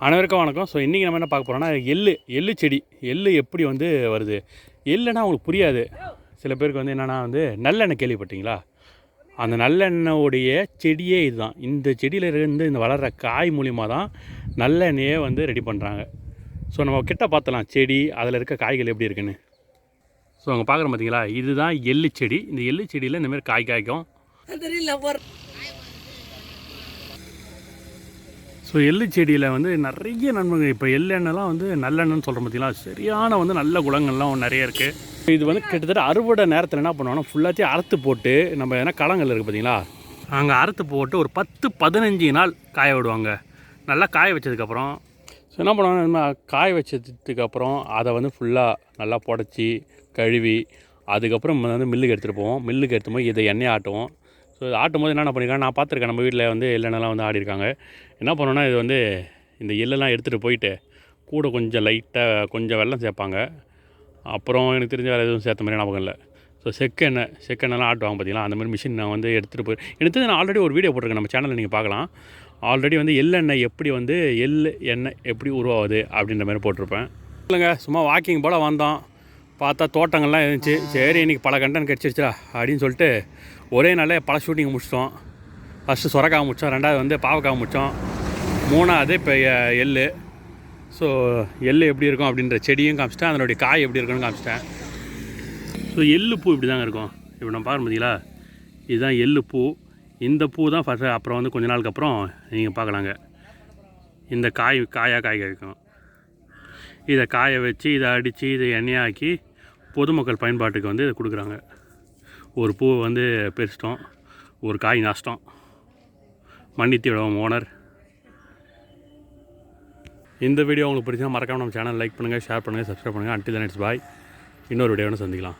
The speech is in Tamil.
அனைவருக்கும் வணக்கம். ஸோ இன்றைக்கி நம்ம என்ன பார்க்க போகிறோம்னா எள்ளு செடி எப்படி வந்து வருது. எள்ளுன்னா அவங்களுக்கு புரியாது. சில பேருக்கு வந்து என்னென்னா வந்து நல்லெண்ணெய் கேள்விப்பட்டீங்களா? அந்த நல்லெண்ணெயோடைய செடியே இதுதான். இந்த செடியிலேருந்து இந்த வளர்கிற காய் மூலிமா தான் நல்லெண்ணெயே வந்து ரெடி பண்ணுறாங்க. ஸோ நம்ம கிட்ட பார்த்தலாம் செடி அதில் இருக்க காய்கள் எப்படி இருக்குன்னு. ஸோ அங்கே பார்க்குறோம் பார்த்தீங்களா, இதுதான் எள்ளு செடி. இந்த எள்ளு செடியில் இந்தமாதிரி காய் காய்க்கும். ஸோ எள்ளு செடியில் வந்து நிறைய நன்மைகள். இப்போ எள்ளெண்ணெய்லாம் வந்து நல்லெண்ணெய்னு சொல்கிறோம் பார்த்தீங்களா, சரியான வந்து நல்ல குணங்கள்லாம் நிறைய இருக்குது. இது வந்து கிட்டத்தட்ட அறுவடை நேரத்தில் என்ன பண்ணுவாங்கன்னா ஃபுல்லாத்தையும் அறுத்து போட்டு, நம்ம எதனா களங்கள் இருக்குது பார்த்தீங்களா, அங்கே அறுத்து போட்டு ஒரு 10-15 நாள் காய விடுவாங்க. நல்லா காய வச்சதுக்கப்புறம் ஸோ என்ன பண்ணுவாங்க, காய வச்சதுக்கப்புறம் அதை வந்து ஃபுல்லாக நல்லா புடச்சி கழுவி அதுக்கப்புறம் வந்து மில்லுக்கு எடுத்துகிட்டு போவோம். மில்லுக்கு எடுத்து போய் இதை எண்ணெய் ஆட்டுவோம். ஸோ இது ஆட்டும் போது என்னென்ன பண்ணியிருக்காங்க, நான் பார்த்துருக்கேன். நம்ம வீட்டில் வந்து எள்ளெண்ணெய்லாம் வந்து ஆடிருக்காங்க. என்ன பண்ணோன்னா, இது வந்து இந்த எள்ளெல்லாம் எடுத்துகிட்டு போயிட்டு கூட கொஞ்சம் லைட்டாக கொஞ்சம் வெல்லம் சேர்ப்பாங்க. அப்புறம் எனக்கு தெரிஞ்ச வேறு எதுவும் சேர்த்த மாதிரி ஞாபகம் இல்லை. ஸோ செக்கெண்ணெய்லாம் ஆட்டுவாங்க பார்த்தீங்களா, அந்த மாதிரி மிஷின் நான் வந்து எடுத்துகிட்டு எடுத்து நான் ஆல்ரெடி ஒரு வீடியோ போட்டிருக்கேன், நம்ம சேனலில் நீங்கள் பார்க்கலாம். ஆல்ரெடி வந்து எள்ளெண்ணெய் எப்படி வந்து எண்ணெய் எப்படி உருவாகுது அப்படின்ற மாதிரி போட்டிருப்பேன். இல்லைங்க, சும்மா வாக்கிங் போல் வந்தோம், பார்த்தா தோட்டங்கள்லாம் இருந்துச்சு. சரி இன்றைக்கி பல கண்டன் கிடச்சிருச்சா அப்படின்னு சொல்லிட்டு ஒரே நாளில் பல ஷூட்டிங் முடிச்சிட்டோம். ஃபஸ்ட்டு சொரக்காய் முடித்தோம், ரெண்டாவது வந்து பாவக்காய் முடித்தோம், மூணாவது இப்போ எள்ளு. ஸோ எள்ளு எப்படி இருக்கும் அப்படின்ற செடியும் காமிச்சிட்டேன், அதனுடைய காய் எப்படி இருக்குன்னு காமிச்சிட்டேன். ஸோ எள்ளு பூ இப்படி தாங்க இருக்கும். இப்போ நம்ம பார்க்க பார்த்தீங்களா, இதுதான் எள்ளு பூ. இந்த பூ தான் ஃபஸ்ட்டு. அப்புறம் வந்து கொஞ்ச நாளுக்கு அப்புறம் நீங்கள் பார்க்கலாங்க, இந்த காயாக காய் காய்க்கும். இதை காய வச்சு இதை அடித்து இதை எண்ணெயாக்கி பொதுமக்கள் பயன்பாட்டுக்கு வந்து இதை கொடுக்குறாங்க. ஒரு பூவை வந்து பெருசிட்டோம், ஒரு காய் நஷ்டம். மன்னித்திவிடுவோம் ஓனர். இந்த வீடியோ உங்களுக்கு பிடிச்சா மறக்காமல் நம்ம சேனல் லைக் பண்ணுங்கள், ஷேர் பண்ணுங்கள், சப்ஸ்கிரைப் பண்ணுங்கள். Until then it's bye. இன்னொரு வீடியோன்னு சந்திக்கலாம்.